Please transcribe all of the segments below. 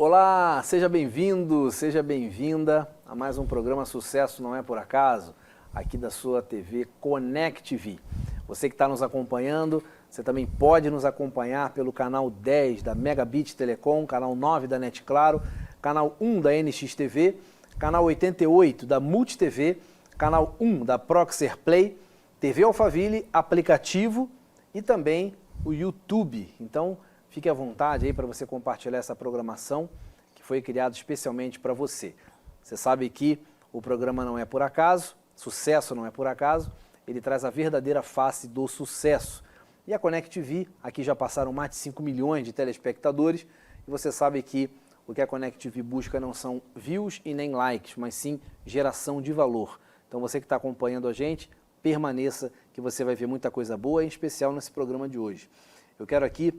Olá, seja bem-vindo, seja bem-vinda a mais um programa Sucesso Não É Por Acaso, aqui da sua TV ConnectV. Você que está nos acompanhando, você também pode nos acompanhar pelo canal 10 da Megabit Telecom, canal 9 da NET Claro, canal 1 da NX TV, canal 88 da Multi TV, canal 1 da Proxer Play, TV Alphaville, aplicativo e também o YouTube. Então, fique à vontade aí para você compartilhar essa programação que foi criada especialmente para você. Você sabe que o programa não é por acaso, sucesso não é por acaso, ele traz a verdadeira face do sucesso. E a ConnectV, aqui já passaram mais de 5 milhões de telespectadores, e você sabe que o que a ConnectV busca não são views e nem likes, mas sim geração de valor. Então você que está acompanhando a gente, permaneça que você vai ver muita coisa boa, em especial nesse programa de hoje. Eu quero aqui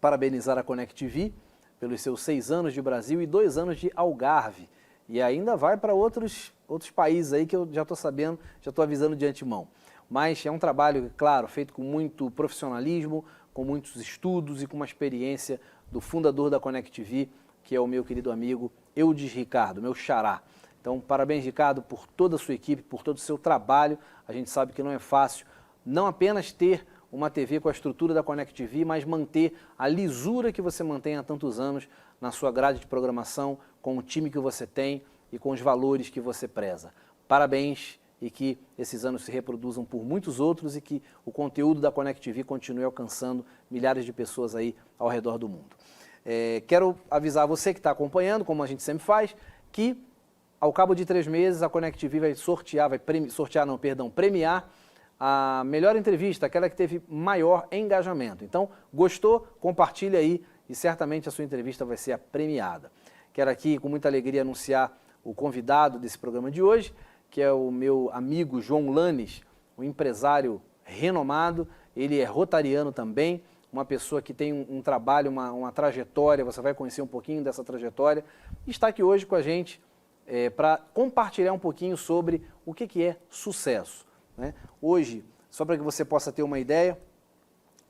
parabenizar a ConnectV pelos seus 6 anos de Brasil e 2 anos de Algarve. E ainda vai para outros países aí que eu já estou sabendo, já estou avisando de antemão. Mas é um trabalho, claro, feito com muito profissionalismo, com muitos estudos e com uma experiência do fundador da ConnectV, que é o meu querido amigo Eudis Ricardo, meu xará. Então, parabéns, Ricardo, por toda a sua equipe, por todo o seu trabalho. A gente sabe que não é fácil não apenas ter uma TV com a estrutura da ConnectV, mas manter a lisura que você mantém há tantos anos na sua grade de programação, com o time que você tem e com os valores que você preza. Parabéns e que esses anos se reproduzam por muitos outros e que o conteúdo da ConnectV continue alcançando milhares de pessoas aí ao redor do mundo. Quero avisar você que está acompanhando, como a gente sempre faz, que ao cabo de 3 meses a ConnectV vai premiar a melhor entrevista, aquela que teve maior engajamento. Então, gostou? Compartilha aí e certamente a sua entrevista vai ser a premiada. Quero aqui, com muita alegria, anunciar o convidado desse programa de hoje, que é o meu amigo João Lanes, um empresário renomado, ele é rotariano também, uma pessoa que tem um trabalho, uma trajetória, você vai conhecer um pouquinho dessa trajetória, e está aqui hoje com a gente para compartilhar um pouquinho sobre o que é sucesso. Hoje, só para que você possa ter uma ideia,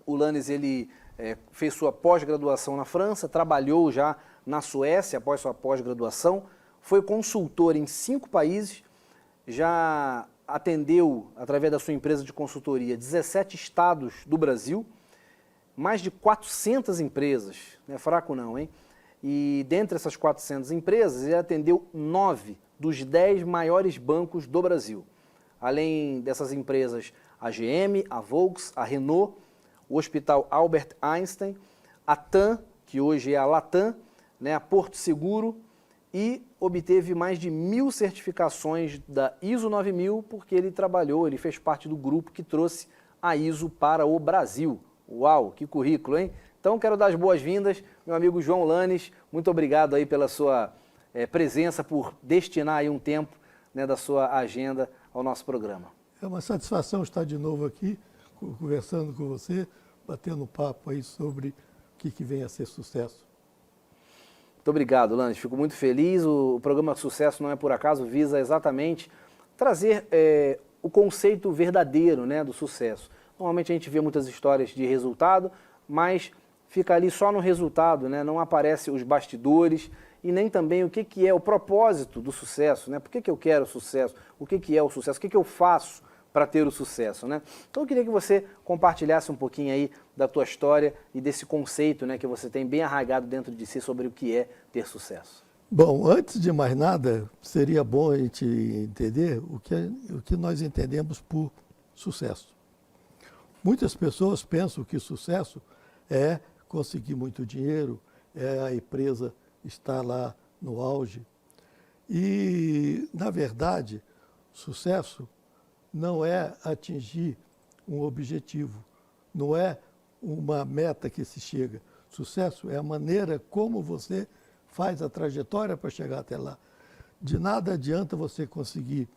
o Lanes ele fez sua pós-graduação na França, trabalhou já na Suécia após sua pós-graduação, foi consultor em 5 países, já atendeu, através da sua empresa de consultoria, 17 estados do Brasil, mais de 400 empresas, não é fraco não, hein? E dentre essas 400 empresas, ele atendeu 9 dos 10 maiores bancos do Brasil. Além dessas empresas, a GM, a Volks, a Renault, o Hospital Albert Einstein, a TAM, que hoje é a Latam, a Porto Seguro, e obteve mais de 1.000 certificações da ISO 9000, porque ele fez parte do grupo que trouxe a ISO para o Brasil. Uau, que currículo, hein? Então, quero dar as boas-vindas, meu amigo João Lanes, muito obrigado aí pela sua presença, por destinar aí um tempo da sua agenda ao nosso programa. É uma satisfação estar de novo aqui, conversando com você, batendo um papo aí sobre o que vem a ser sucesso. Muito obrigado, Lanes. Fico muito feliz. O programa Sucesso Não É Por Acaso visa exatamente trazer o conceito verdadeiro do sucesso. Normalmente a gente vê muitas histórias de resultado, mas fica ali só no resultado, não aparece os bastidores e nem também o que é o propósito do sucesso, Por que eu quero sucesso? O que é o sucesso? O que eu faço para ter o sucesso, Então eu queria que você compartilhasse um pouquinho aí da tua história e desse conceito, que você tem bem arraigado dentro de si sobre o que é ter sucesso. Bom, antes de mais nada, seria bom a gente entender o que nós entendemos por sucesso. Muitas pessoas pensam que sucesso é conseguir muito dinheiro, é a empresa estar lá no auge. E, na verdade, sucesso não é atingir um objetivo, não é uma meta que se chega. Sucesso é a maneira como você faz a trajetória para chegar até lá. De nada adianta você conseguir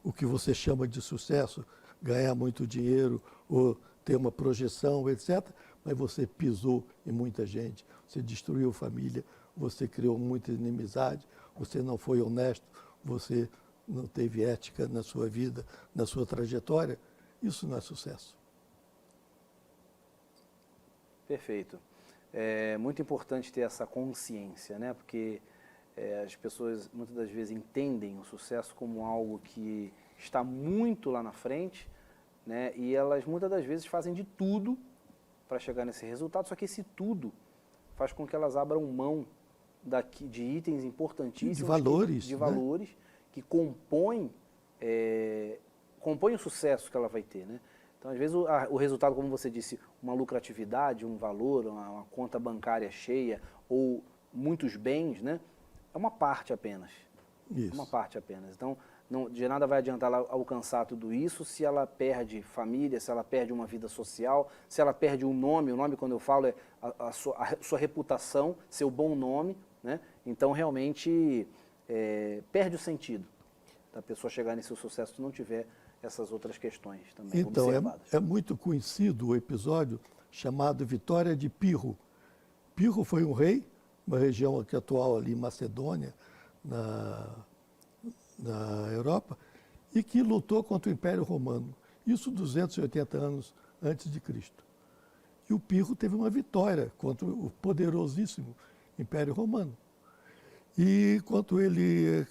o que você chama de sucesso, ganhar muito dinheiro ou ter uma projeção, etc., mas você pisou em muita gente, você destruiu família, você criou muita inimizade, você não foi honesto, você não teve ética na sua vida, na sua trajetória. Isso não é sucesso. Perfeito. é muito importante ter essa consciência, né? Porque as pessoas muitas das vezes entendem o sucesso como algo que está muito lá na frente, né? E elas muitas das vezes fazem de tudo para chegar nesse resultado, só que esse tudo faz com que elas abram mão de itens importantíssimos, de valores, né? Que compõem o sucesso que ela vai ter, né? Então, às vezes, o resultado, como você disse, uma lucratividade, um valor, uma conta bancária cheia ou muitos bens, né? É uma parte apenas. Isso. É uma parte apenas. Então, de nada vai adiantar ela alcançar tudo isso se ela perde família, se ela perde uma vida social, se ela perde um nome. O nome, quando eu falo, é a sua reputação, seu bom nome, né? Então, realmente, perde o sentido da pessoa chegar nesse sucesso se não tiver essas outras questões também observadas. Então, é muito conhecido o episódio chamado Vitória de Pirro. Pirro foi um rei, uma região aqui atual ali, Macedônia, na Europa, e que lutou contra o Império Romano. Isso 280 anos antes de Cristo. E o Pirro teve uma vitória contra o poderosíssimo Império Romano. E quando ele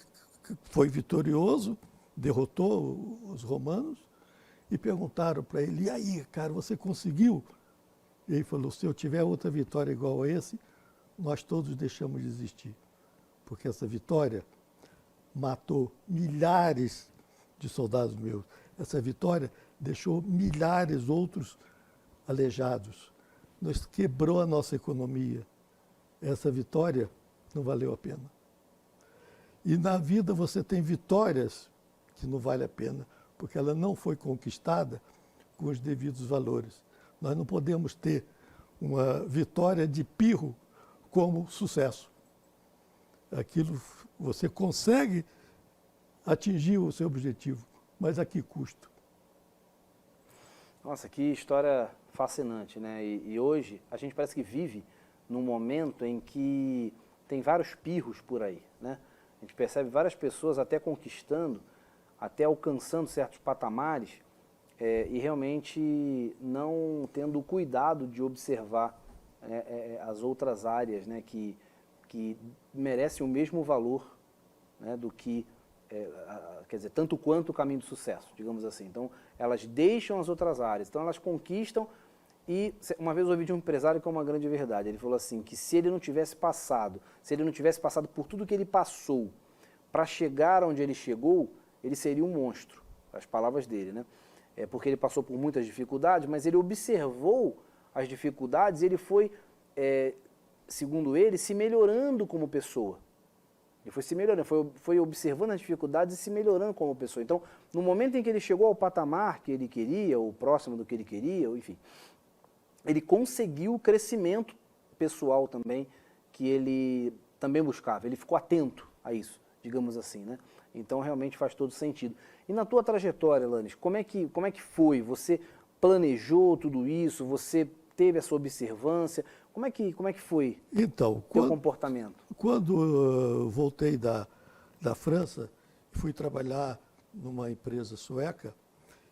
foi vitorioso, derrotou os romanos, e perguntaram para ele: e aí, cara, você conseguiu? E ele falou: se eu tiver outra vitória igual a esse, nós todos deixamos de existir. Porque essa vitória matou milhares de soldados meus. Essa vitória deixou milhares outros aleijados. Nós quebrou a nossa economia. Essa vitória não valeu a pena. E na vida você tem vitórias que não vale a pena, porque ela não foi conquistada com os devidos valores. Nós não podemos ter uma vitória de pirro como sucesso. Aquilo você consegue atingir o seu objetivo, mas a que custo? Nossa, que história fascinante, né? E hoje a gente parece que vive num momento em que tem vários pirros por aí, né? A gente percebe várias pessoas até conquistando, até alcançando certos patamares e realmente não tendo o cuidado de observar as outras áreas, né, que merecem o mesmo valor, né, do que, quer dizer, tanto quanto o caminho do sucesso, digamos assim. Então, elas deixam as outras áreas, então elas conquistam. E uma vez eu ouvi de um empresário que é uma grande verdade, ele falou assim, que se ele não tivesse passado por tudo que ele passou para chegar onde ele chegou, ele seria um monstro, as palavras dele, né? Porque ele passou por muitas dificuldades, mas ele observou as dificuldades e ele foi, segundo ele, se melhorando como pessoa. Ele foi se melhorando, foi observando as dificuldades e se melhorando como pessoa. Então, no momento em que ele chegou ao patamar que ele queria, ou próximo do que ele queria, ou enfim, ele conseguiu o crescimento pessoal também, que ele também buscava. Ele ficou atento a isso, digamos assim, né? Então, realmente faz todo sentido. E na tua trajetória, Lanes, como é que foi? Você planejou tudo isso? Você teve essa observância? Como é que foi o teu comportamento? Quando eu voltei da França, fui trabalhar numa empresa sueca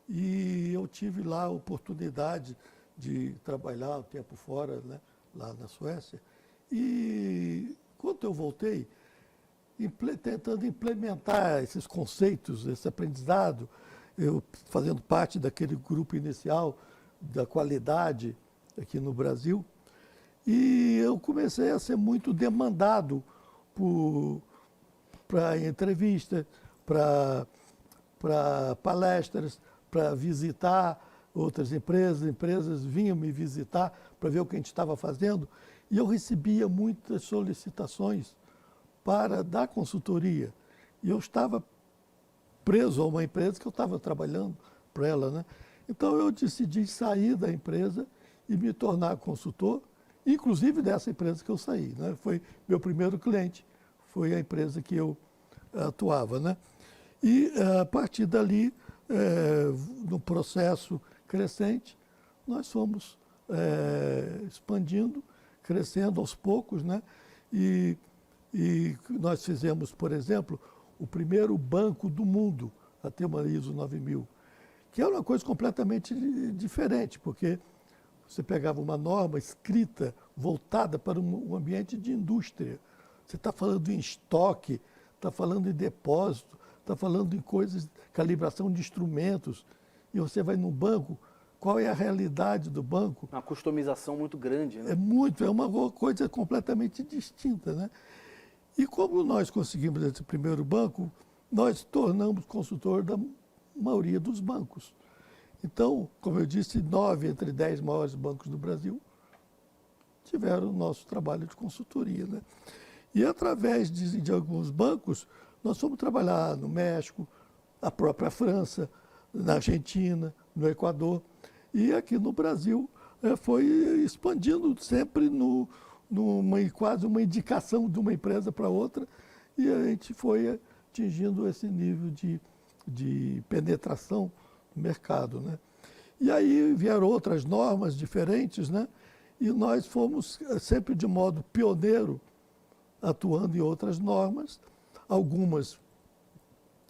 e eu tive lá a oportunidade de trabalhar um tempo fora, né, lá na Suécia. E quando eu voltei, tentando implementar esses conceitos, esse aprendizado, eu fazendo parte daquele grupo inicial da qualidade aqui no Brasil, e eu comecei a ser muito demandado para entrevistas, para palestras, para visitar outras empresas vinham me visitar para ver o que a gente estava fazendo, e eu recebia muitas solicitações para dar consultoria. E eu estava preso a uma empresa que eu estava trabalhando para ela, né? Então eu decidi sair da empresa e me tornar consultor, inclusive dessa empresa que eu saí, né? Foi meu primeiro cliente, foi a empresa que eu atuava, né? E a partir dali, no processo crescente, nós fomos expandindo, crescendo aos poucos, né? E nós fizemos, por exemplo, o primeiro banco do mundo a ter uma ISO 9000, que é uma coisa completamente diferente, porque você pegava uma norma escrita, voltada para um ambiente de indústria. Você está falando em estoque, está falando em depósito, está falando em coisas, calibração de instrumentos, e você vai no banco, qual é a realidade do banco? Uma customização muito grande, né? É uma coisa completamente distinta, né? E como nós conseguimos esse primeiro banco, nós tornamos consultor da maioria dos bancos. Então, como eu disse, 9 entre 10 maiores bancos do Brasil tiveram o nosso trabalho de consultoria, né? E através de alguns bancos, nós fomos trabalhar no México, na própria França, na Argentina, no Equador. E aqui no Brasil foi expandindo sempre quase uma indicação de uma empresa para outra, e a gente foi atingindo esse nível de penetração no mercado, né? E aí vieram outras normas diferentes, né? E nós fomos sempre de modo pioneiro, atuando em outras normas. Algumas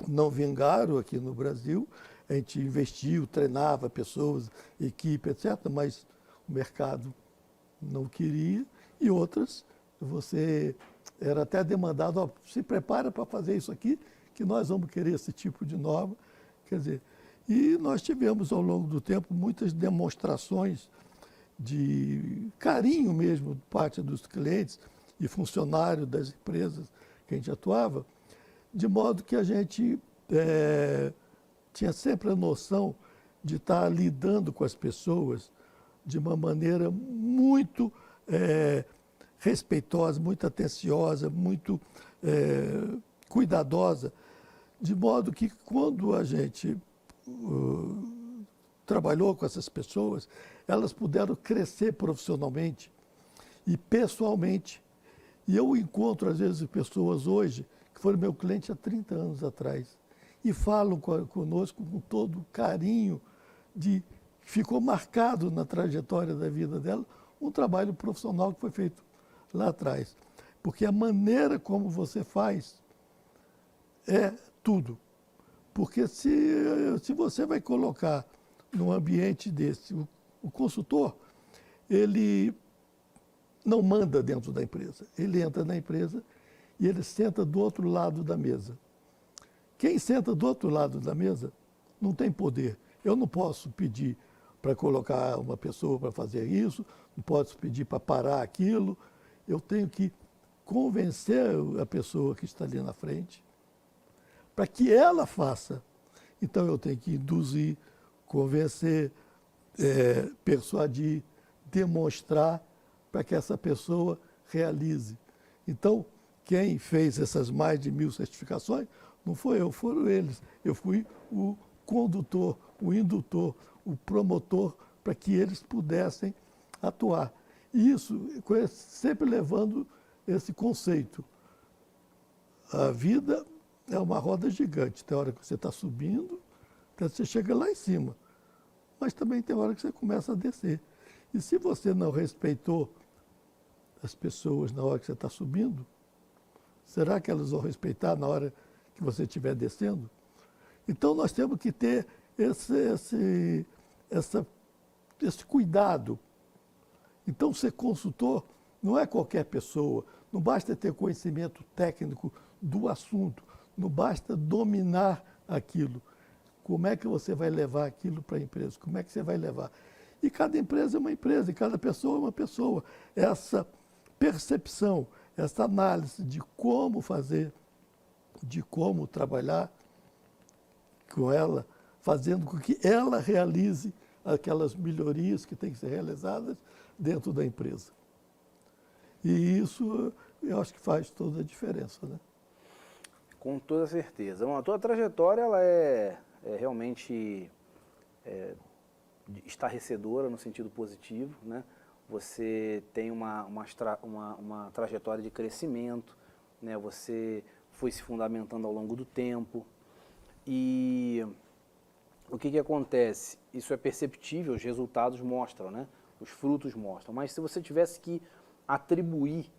não vingaram aqui no Brasil, a gente investiu, treinava pessoas, equipe, etc., mas o mercado não queria, e outras você era até demandado, ó, se prepara para fazer isso aqui, que nós vamos querer esse tipo de norma. Quer dizer, e nós tivemos ao longo do tempo muitas demonstrações de carinho mesmo por parte dos clientes e funcionários das empresas que a gente atuava, de modo que a gente tinha sempre a noção de estar lidando com as pessoas de uma maneira muito respeitosa, muito atenciosa, muito cuidadosa, de modo que quando a gente trabalhou com essas pessoas, elas puderam crescer profissionalmente e pessoalmente. E eu encontro, às vezes, pessoas hoje que foram meu cliente há 30 anos atrás e falam conosco com todo carinho, ficou marcado na trajetória da vida dela um trabalho profissional que foi feito lá atrás. Porque a maneira como você faz é tudo. Porque se você vai colocar num ambiente desse, o consultor, ele não manda dentro da empresa. Ele entra na empresa e ele senta do outro lado da mesa. Quem senta do outro lado da mesa não tem poder. Eu não posso pedir para colocar uma pessoa para fazer isso, não posso pedir para parar aquilo. Eu tenho que convencer a pessoa que está ali na frente para que ela faça. Então eu tenho que induzir, convencer, persuadir, demonstrar para que essa pessoa realize. Então, quem fez essas mais de 1000 certificações não foi eu, foram eles. Eu fui o condutor, o indutor, o promotor para que eles pudessem atuar. E isso sempre levando esse conceito. A vida é uma roda gigante. Tem hora que você está subindo, até você chega lá em cima. Mas também tem hora que você começa a descer. E se você não respeitou as pessoas na hora que você está subindo, será que elas vão respeitar na hora que você estiver descendo? Então nós temos que ter esse cuidado. Então ser consultor não é qualquer pessoa, não basta ter conhecimento técnico do assunto, não basta dominar aquilo. Como é que você vai levar aquilo para a empresa? Como é que você vai levar? E cada empresa é uma empresa, e cada pessoa é uma pessoa. Essa percepção, essa análise de como fazer, de como trabalhar com ela, fazendo com que ela realize aquelas melhorias que têm que ser realizadas dentro da empresa. E isso eu acho que faz toda a diferença, né? Com toda certeza. Bom, a tua trajetória ela é realmente estarrecedora no sentido positivo, né? Você tem uma trajetória de crescimento, né? Você foi se fundamentando ao longo do tempo. E o que acontece? Isso é perceptível, os resultados mostram, né? Os frutos mostram. Mas se você tivesse que atribuir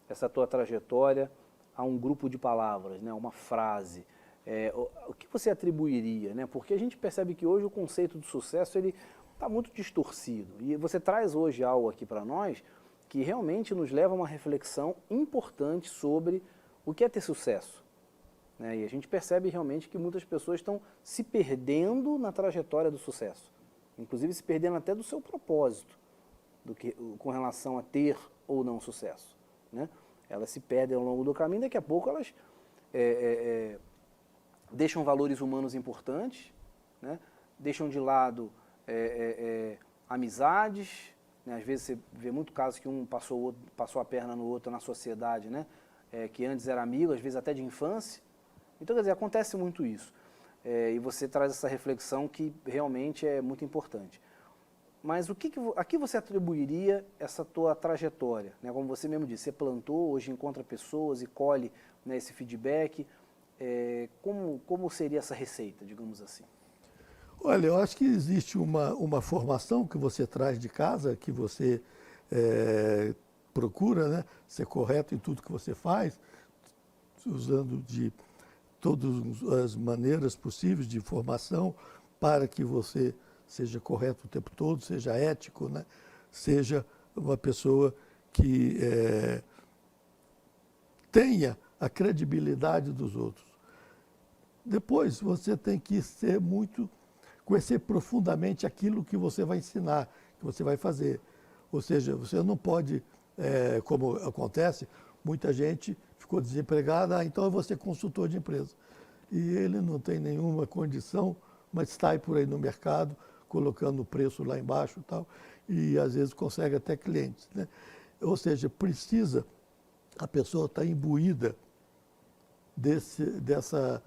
essa tua trajetória a um grupo de palavras, né? Uma frase, o que você atribuiria, né? Porque a gente percebe que hoje o conceito de sucesso está muito distorcido. E você traz hoje algo aqui para nós que realmente nos leva a uma reflexão importante sobre o que é ter sucesso. Né? E a gente percebe realmente que muitas pessoas estão se perdendo na trajetória do sucesso, inclusive se perdendo até do seu propósito, com relação a ter ou não sucesso. Né? Elas se perdem ao longo do caminho, daqui a pouco elas deixam valores humanos importantes, né? Deixam de lado amizades, né? Às vezes você vê muito casos que um passou a perna no outro na sociedade, né? Que antes era amigo, às vezes até de infância. Então, quer dizer, acontece muito isso. E você traz essa reflexão que realmente é muito importante. Mas a que você atribuiria essa tua trajetória? Né? Como você mesmo disse, você plantou, hoje encontra pessoas e colhe, né, esse feedback. Como seria essa receita, digamos assim? Olha, eu acho que existe uma formação que você traz de casa, que você procura, né, ser correto em tudo que você faz, usando de todas as maneiras possíveis de formação para que você seja correto o tempo todo, seja ético, né, seja uma pessoa que tenha a credibilidade dos outros. Depois, você tem que conhecer profundamente aquilo que você vai ensinar, que você vai fazer. Ou seja, você não pode, como acontece, muita gente ficou desempregada, então eu vou ser consultor de empresa. E ele não tem nenhuma condição, mas está aí por aí no mercado, colocando o preço lá embaixo e tal, e às vezes consegue até clientes, né? Ou seja, a pessoa estar imbuída dessa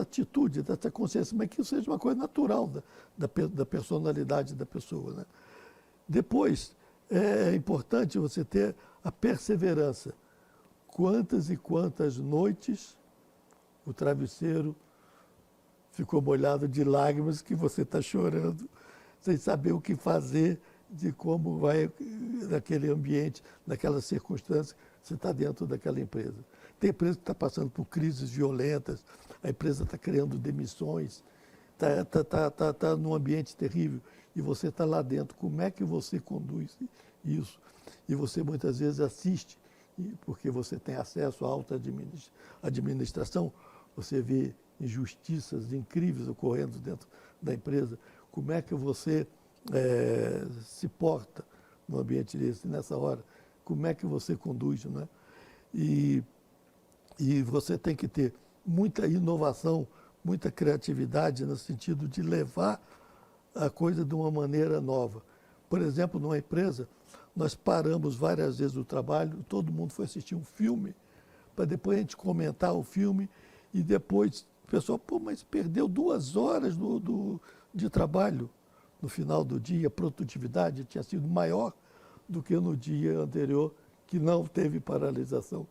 atitude, dessa consciência, mas que seja uma coisa natural da personalidade da pessoa, né? Depois, é importante você ter a perseverança. Quantas e quantas noites o travesseiro ficou molhado de lágrimas que você está chorando, sem saber o que fazer, de como vai, naquele ambiente, naquela circunstância, você está dentro daquela empresa. Tem empresa que está passando por crises violentas, a empresa está criando demissões, está num ambiente terrível e você está lá dentro. Como é que você conduz isso? E você muitas vezes assiste, porque você tem acesso à alta administração, você vê injustiças incríveis ocorrendo dentro da empresa. Como é que você se porta no ambiente desse, nessa hora? Como é que você conduz, né? E você tem que ter muita inovação, muita criatividade no sentido de levar a coisa de uma maneira nova. Por exemplo, numa empresa, nós paramos várias vezes o trabalho, todo mundo foi assistir um filme, para depois a gente comentar o filme e depois o pessoal, mas perdeu 2 horas de trabalho. No final do dia, a produtividade tinha sido maior do que no dia anterior, que não teve paralisação.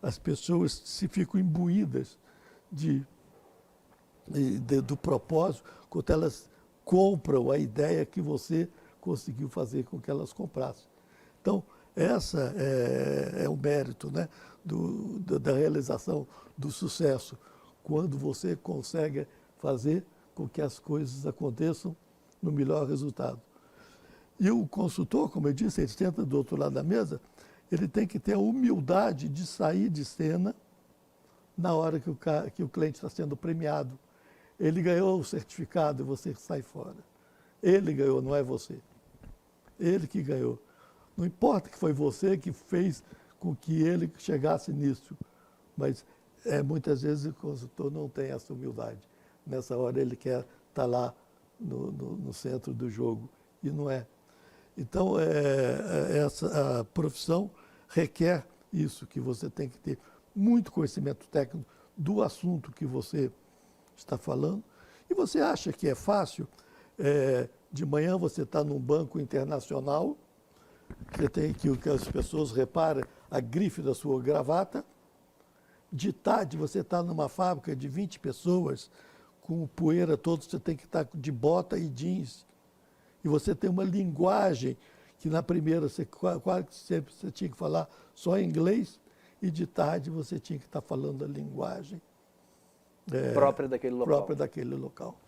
As pessoas se ficam imbuídas do propósito quando elas compram a ideia que você conseguiu fazer com que elas comprassem. Então, essa é o mérito, né, da realização do sucesso, quando você consegue fazer com que as coisas aconteçam no melhor resultado. E o consultor, como eu disse, ele senta do outro lado da mesa, ele tem que ter a humildade de sair de cena na hora que o cliente está sendo premiado. Ele ganhou o certificado e você sai fora. Ele ganhou, não é você. Ele que ganhou. Não importa que foi você que fez com que ele chegasse nisso, mas muitas vezes o consultor não tem essa humildade. Nessa hora ele quer estar lá no centro do jogo e não é. Então, a profissão requer isso, que você tem que ter muito conhecimento técnico do assunto que você está falando. E você acha que é fácil? De manhã você está num banco internacional, você tem que as pessoas reparem a grife da sua gravata. De tarde você está numa fábrica de 20 pessoas, com poeira toda, você tem que estar de bota e jeans. E você tem uma linguagem que na primeira quase sempre você tinha que falar só inglês, e de tarde você tinha que estar falando a linguagem própria daquele local. Própria daquele local.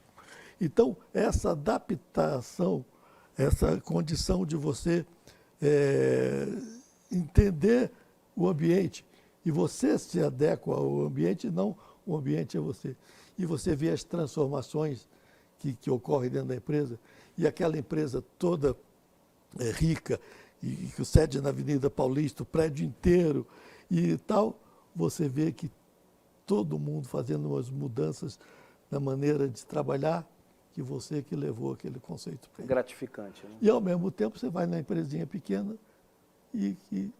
Então, essa adaptação, essa condição de você entender o ambiente e você se adequa ao ambiente, não o ambiente a você. E você vê as transformações que ocorrem dentro da empresa e aquela empresa toda rica e que sede na Avenida Paulista, o prédio inteiro e tal, você vê que todo mundo fazendo umas mudanças na maneira de trabalhar que você que levou aquele conceito para ele. Gratificante, né? E, ao mesmo tempo, você vai na empresinha pequena e que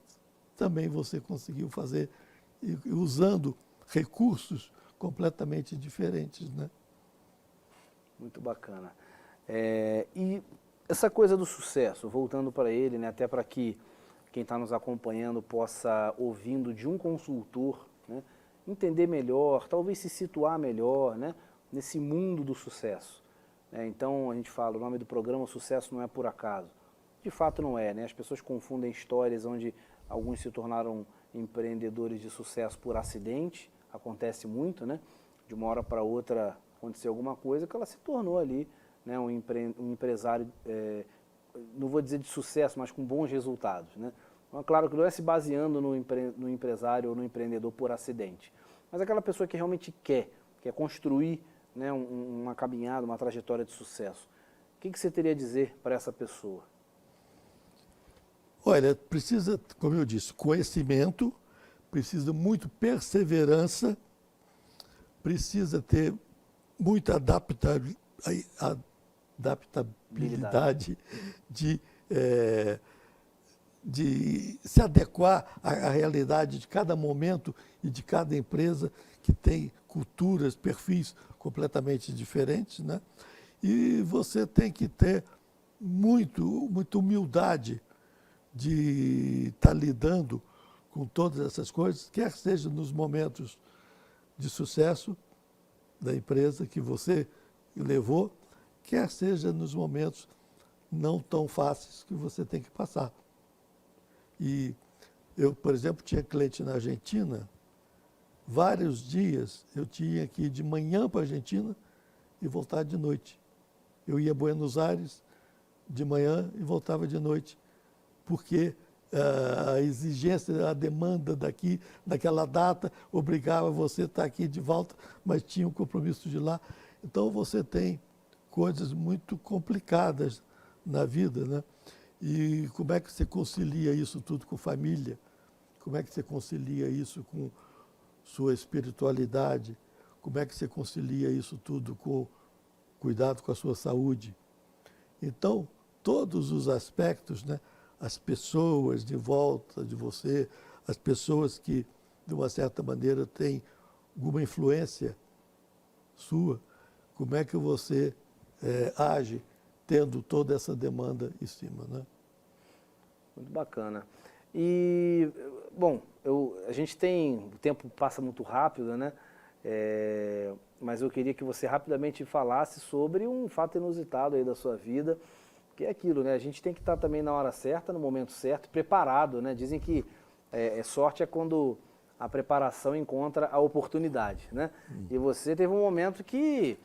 também você conseguiu fazer usando recursos completamente diferentes, né? Muito bacana. E essa coisa do sucesso, voltando para ele, né, até para que quem está nos acompanhando possa, ouvindo de um consultor, né, entender melhor, talvez se situar melhor, né, nesse mundo do sucesso. Então, a gente fala, o nome do programa, o sucesso não é por acaso. De fato não é, né? As pessoas confundem histórias onde alguns se tornaram empreendedores de sucesso por acidente, acontece muito, né? De uma hora para outra aconteceu alguma coisa que ela se tornou ali, né, um empresário, não vou dizer de sucesso, mas com bons resultados, né? Então, é claro que não é se baseando no empresário ou no empreendedor por acidente, mas aquela pessoa que realmente quer construir, né, uma caminhada, uma trajetória de sucesso. O que você teria a dizer para essa pessoa? Olha, precisa, como eu disse, conhecimento, precisa muito perseverança, precisa ter muita adaptabilidade de se adequar à realidade de cada momento e de cada empresa que tem culturas, perfis completamente diferentes, né? E você tem que ter muita humildade de estar lidando com todas essas coisas, quer seja nos momentos de sucesso da empresa que você levou, quer seja nos momentos não tão fáceis que você tem que passar. E eu, por exemplo, tinha cliente na Argentina, vários dias eu tinha que ir de manhã para a Argentina e voltar de noite. Eu ia a Buenos Aires de manhã e voltava de noite, porque a exigência, a demanda daqui, naquela data, obrigava você a estar aqui de volta, mas tinha um compromisso de lá. Então você tem coisas muito complicadas na vida, né? E como é que você concilia isso tudo com família? Como é que você concilia isso com sua espiritualidade? Como é que você concilia isso tudo com cuidado com a sua saúde? Então, todos os aspectos, né? As pessoas de volta de você, as pessoas que, de uma certa maneira, têm alguma influência sua, como é que você age tendo toda essa demanda em cima, né? Muito bacana. E, bom, a gente tem, o tempo passa muito rápido, né? Mas eu queria que você rapidamente falasse sobre um fato inusitado aí da sua vida, que é aquilo, né? A gente tem que estar também na hora certa, no momento certo, preparado, né? Dizem que sorte é quando a preparação encontra a oportunidade, né? E você teve um momento que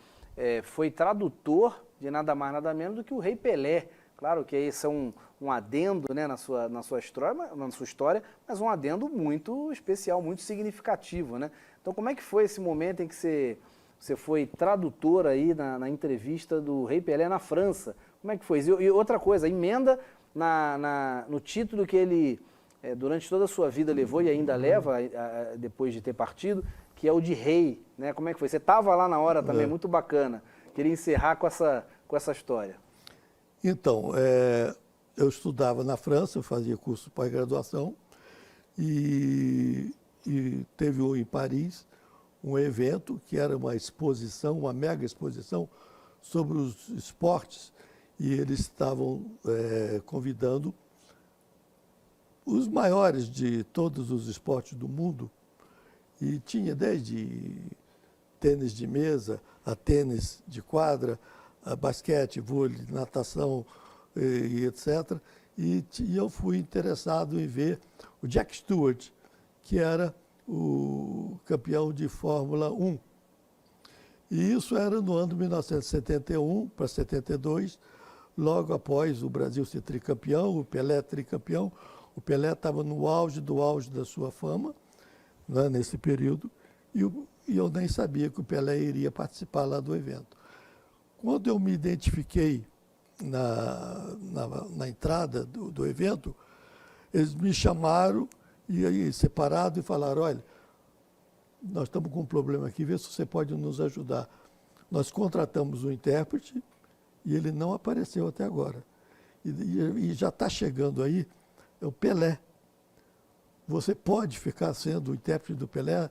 foi tradutor de nada mais, nada menos do que o Rei Pelé. Claro que esse é um adendo, né, na sua história, mas um adendo muito especial, muito significativo, né? Então, como é que foi esse momento em que você foi tradutor aí na entrevista do Rei Pelé na França? Como é que foi? E outra coisa, emenda no título que ele, durante toda a sua vida, levou e ainda leva, depois de ter partido, que é o de rei, né? Como é que foi? Você estava lá na hora também, muito bacana. Queria encerrar com essa história. Então, eu estudava na França, eu fazia curso de pós-graduação e teve em Paris um evento que era uma exposição, uma mega exposição sobre os esportes e eles estavam convidando os maiores de todos os esportes do mundo e tinha desde tênis de mesa a tênis de quadra, a basquete, vôlei, natação e etc. E eu fui interessado em ver o Jack Stewart, que era o campeão de Fórmula 1. E isso era no ano de 1971 para 72, logo após o Brasil ser tricampeão, o Pelé tricampeão. O Pelé estava no auge do auge da sua fama, né, nesse período, e eu nem sabia que o Pelé iria participar lá do evento. Quando eu me identifiquei na entrada do evento, eles me chamaram e aí separado e falaram: olha, nós estamos com um problema aqui, vê se você pode nos ajudar. Nós contratamos um intérprete e ele não apareceu até agora. E já está chegando aí o Pelé. Você pode ficar sendo o intérprete do Pelé,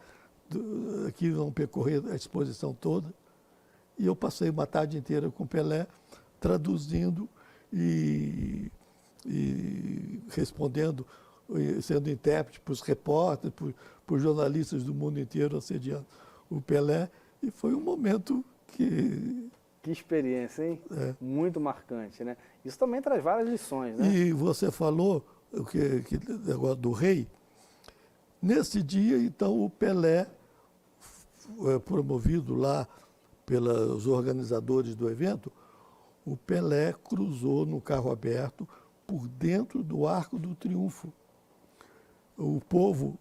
que vão percorrer a exposição toda. E eu passei uma tarde inteira com o Pelé, traduzindo e respondendo, sendo intérprete para os repórteres, para os jornalistas do mundo inteiro assediando o Pelé. E foi um momento que... Que experiência, hein? É. Muito marcante, né? Isso também traz várias lições, né? E você falou negócio do rei. Nesse dia, então, o Pelé, promovido lá pelos organizadores do evento, o Pelé cruzou no carro aberto por dentro do Arco do Triunfo. O povo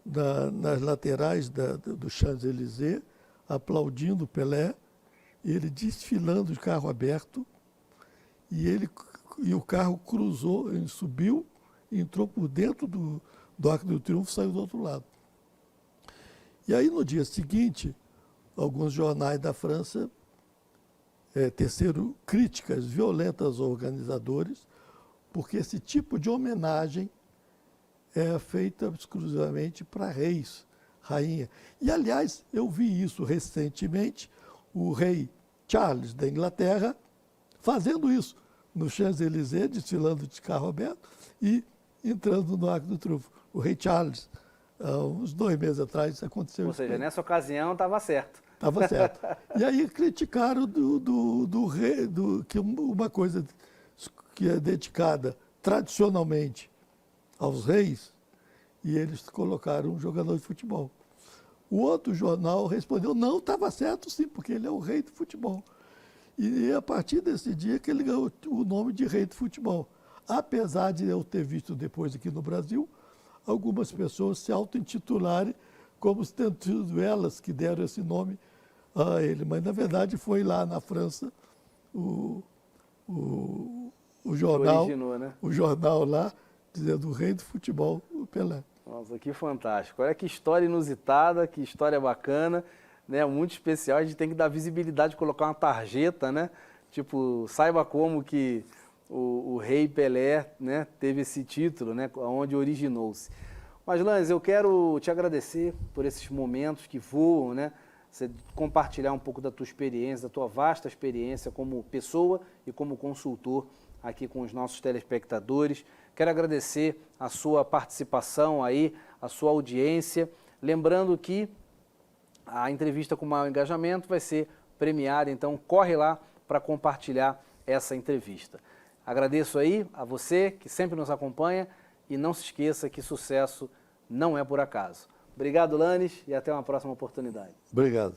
nas laterais do Champs-Élysées aplaudindo o Pelé, ele desfilando de carro aberto, e o carro cruzou, ele subiu, entrou por dentro do Arco do Triunfo e saiu do outro lado. E aí, no dia seguinte, alguns jornais da França teceram críticas violentas aos organizadores, porque esse tipo de homenagem é feita exclusivamente para reis, rainha. E, aliás, eu vi isso recentemente, o rei Charles da Inglaterra fazendo isso no Champs-Élysées, desfilando de carro aberto e entrando no Arco do Triunfo. O rei Charles, uns 2 meses atrás, isso aconteceu. Ou seja, nessa ocasião estava certo. Estava certo. E aí criticaram do rei, que uma coisa que é dedicada tradicionalmente aos reis, e eles colocaram um jogador de futebol. O outro jornal respondeu: não, estava certo sim, porque ele é o rei do futebol. E a partir desse dia que ele ganhou o nome de rei do futebol. Apesar de eu ter visto depois aqui no Brasil, algumas pessoas se auto-intitularem como tendo sido elas que deram esse nome a ele. Mas, na verdade, foi lá na França o jornal, originou, né? O jornal lá, dizendo o rei do futebol, o Pelé. Nossa, que fantástico. Olha que história inusitada, que história bacana, né? Muito especial. A gente tem que dar visibilidade, colocar uma tarjeta, né? Tipo, saiba como que o rei Pelé, né, teve esse título, né, onde originou-se. Mas, Lanz, eu quero te agradecer por esses momentos que voam, né? Você compartilhar um pouco da tua experiência, da tua vasta experiência como pessoa e como consultor aqui com os nossos telespectadores. Quero agradecer a sua participação aí, a sua audiência. Lembrando que a entrevista com maior engajamento vai ser premiada, então corre lá para compartilhar essa entrevista. Agradeço aí a você que sempre nos acompanha e não se esqueça que sucesso não é por acaso. Obrigado, Lannis, e até uma próxima oportunidade. Obrigado.